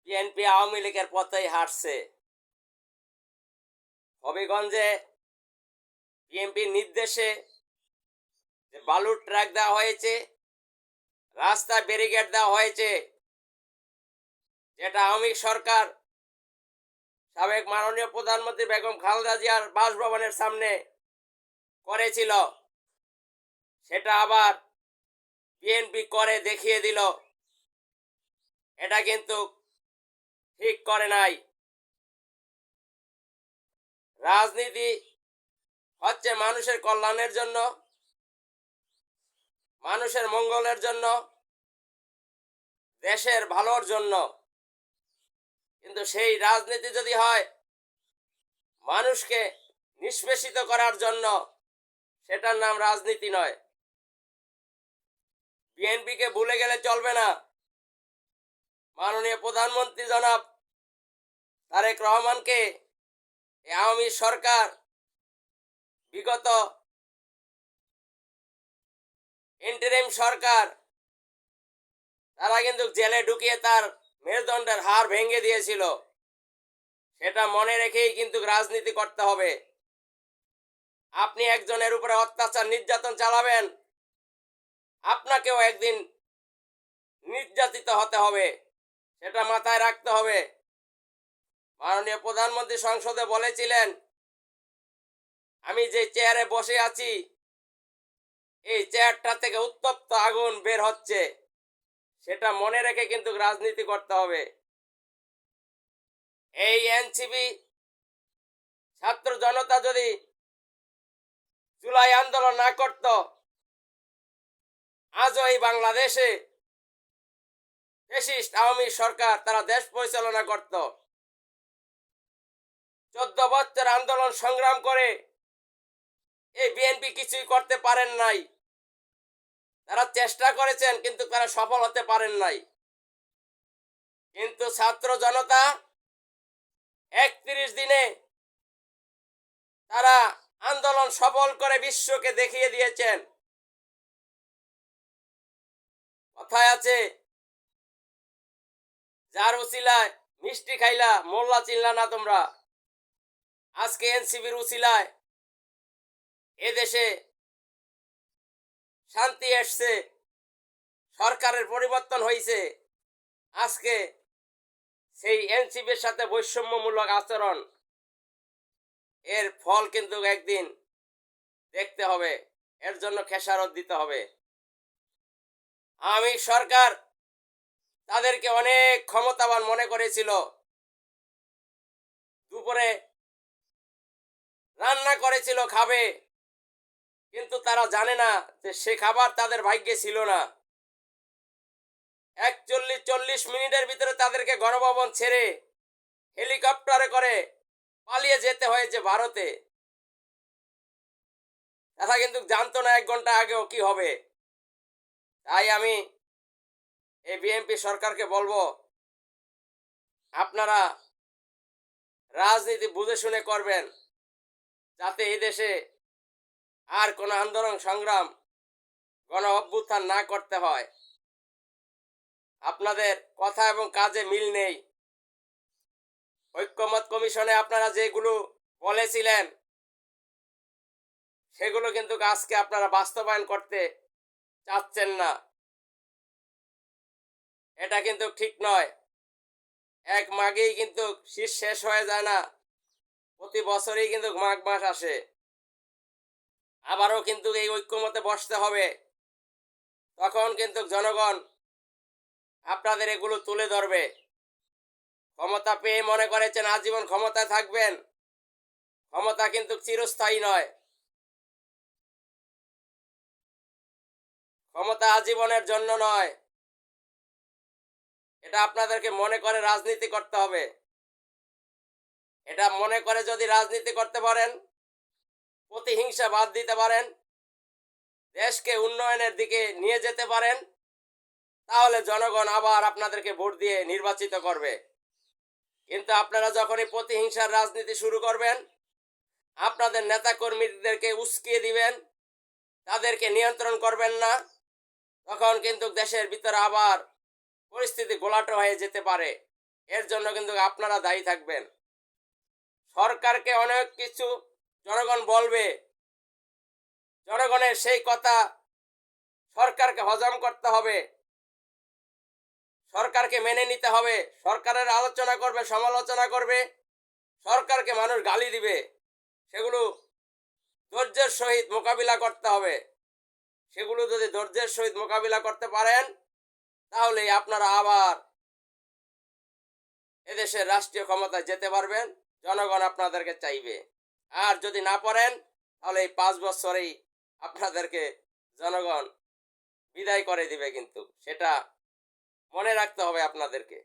BNP Awami লীগের পথেই হাঁটছে। হবিগঞ্জে বিএনপির নির্দেশে যে বালুর ট্রাক দেওয়া হয়েছে, রাস্তায় ব্যারিকেড দেওয়া হয়েছে, যেটা আওয়ামী সরকার সাবেক মাননীয় প্রধানমন্ত্রী বেগম খালেদা জিয়ার বাসভবনের সামনে করেছিল, সেটা আবার বিএনপি করে দেখিয়ে দিল। এটা কিন্তু ঠিক করে নাই। রাজনীতি হচ্ছে মানুষের কল্যাণের জন্য, মানুষের মঙ্গলের জন্য, দেশের ভালোর জন্য। কিন্তু সেই রাজনীতি যদি হয় মানুষকে নিষ্পেষিত করার জন্য, সেটার নাম রাজনীতি নয়। বিএনপিকে ভুলে গেলে চলবে না। মাননীয় প্রধানমন্ত্রী জনাব তারেক রহমানকে আওয়ামী সরকার বিগত ইন্টারিম সরকার তারা কিন্তু জেলে ঢুকিয়ে তার মেরুদণ্ডের হাড় ভেঙে দিয়েছিল। সেটা মনে রেখেই কিন্তু রাজনীতি করতে হবে। আপনি একজনের উপরে অত্যাচার নির্যাতন চালাবেন, আপনাকেও একদিন নির্যাতিত হতে হবে, সেটা মাথায় রাখতে হবে। মাননীয় প্রধানমন্ত্রী সংসদে বলেছিলেন, আমি যে চেয়ারে বসে আছি এই চেয়ারটা থেকে উত্তপ্ত আগুন বের হচ্ছে। সেটা মনে রেখে কিন্তু রাজনীতি করতে হবে। এই এনসিপি ছাত্র জনতা যদি জুলাই আন্দোলন না করত, আজও এই বাংলাদেশে ফ্যাসিস্ট আওয়ামী সরকার তারা দেশ পরিচালনা করত। 14 বছর আন্দোলন সংগ্রাম করে এই বিএনপি কিছুই করতে পারেন নাই। তারা চেষ্টা করেছেন কিন্তু তারা সফল হতে পারেন নাই। কিন্তু ছাত্র জনতা 31 দিনে তারা আন্দোলন সফল করে বিশ্বকে দেখিয়ে দিয়েছেন। কথায় আছে, যার উসিলায় মিষ্টি খাইলা মোল্লা চিনলা না তোমরা। আজকে এনসিপির উসিলায় এদেশে শান্তি এসছে, সরকারের পরিবর্তন হয়েছে। আজকে সেই এনসিপির সাথে বৈষম্যমূলক আচরণ, এর ফল কিন্তু একদিন দেখতে হবে। এর জন্য খেসারত দিতে হবে। আওয়ামী সরকার তাদেরকে অনেক ক্ষমতাবান মনে করেছিল। দুপুরে রান্না করেছিল খাবে, কিন্তু তারা জানে না যে সে খাবার তাদের ভাগ্যে ছিল না। 41-40 মিনিটের ভিতরে তাদেরকে গণভবন ছেড়ে হেলিকপ্টারে করে পালিয়ে যেতে হয়েছে ভারতে। তারা কিন্তু জানতো না 1 ঘন্টা আগেও কি হবে। তাই আমি এই বিএনপি সরকারকে বলবো, আপনারা রাজনীতি বুঝে শুনে করবেন, যাতে এই দেশে আর কোনো আন্দোলন সংগ্রাম গণ অভ্যুত্থান না করতে হয়। আপনাদের কথা এবং কাজে মিল নেই। ঐক্যমত কমিশনে আপনারা যেগুলো বলেছিলেন সেগুলো কিন্তু আজকে আপনারা বাস্তবায়ন করতে চাচ্ছেন না। এটা কিন্তু ঠিক নয়। 1 মাঘেই কিন্তু শীত শেষ হয়ে যায় না, প্রতি বছরই কিন্তু মাঘ মাস আসে। আবারও কিন্তু এই ঐক্যমতে বসতে হবে। তখন কিন্তু জনগণ আপনাদের এগুলো তুলে ধরবে। ক্ষমতা পেয়ে মনে করেছেন আজীবন ক্ষমতায় থাকবেন। ক্ষমতা কিন্তু চিরস্থায়ী নয়। ক্ষমতা আজীবনের জন্য নয়। এটা আপনাদেরকে মনে করে রাজনীতি করতে হবে। এটা মনে করে যদি রাজনীতি করতে পারেন, প্রতিহিংসা বাদ দিতে পারেন, দেশকে উন্নয়নের দিকে নিয়ে যেতে পারেন, তাহলে জনগণ আবার আপনাদেরকে ভোট দিয়ে নির্বাচিত করবে। কিন্তু আপনারা যখনই প্রতিহিংসার রাজনীতি শুরু করবেন, আপনাদের নেতাকর্মীদেরকে উস্কিয়ে দিবেন, তাদেরকে নিয়ন্ত্রণ করবেন না, তখন কিন্তু দেশের ভিতরে আবার পরিস্থিতি ঘোলাটে হয়ে যেতে পারে। এর জন্য কিন্তু আপনারা দায়ী থাকবেন। সরকারকে অনেক কিছু জনগণ বলবে, জনগণের সেই কথা সরকারকে হজম করতে হবে, সরকারকে মেনে নিতে হবে। সরকারের আলোচনা করবে, সমালোচনা করবে, সরকারকে মানুষ গালি দিবে, সেগুলো ধৈর্যের সহিত মোকাবিলা করতে হবে। সেগুলো যদি ধৈর্যের সহিত মোকাবিলা করতে পারেন, তাহলে আপনারা আবার এদেশের রাষ্ট্রীয় ক্ষমতায় যেতে পারবেন। জনগণ আপনাদেরকে চাইবে। আর যদি না পারেন, তাহলে এই 5 বছরেই আপনাদেরকে জনগণ বিদায় করে দিবে, কিন্তু সেটা মনে রাখতে হবে আপনাদেরকে।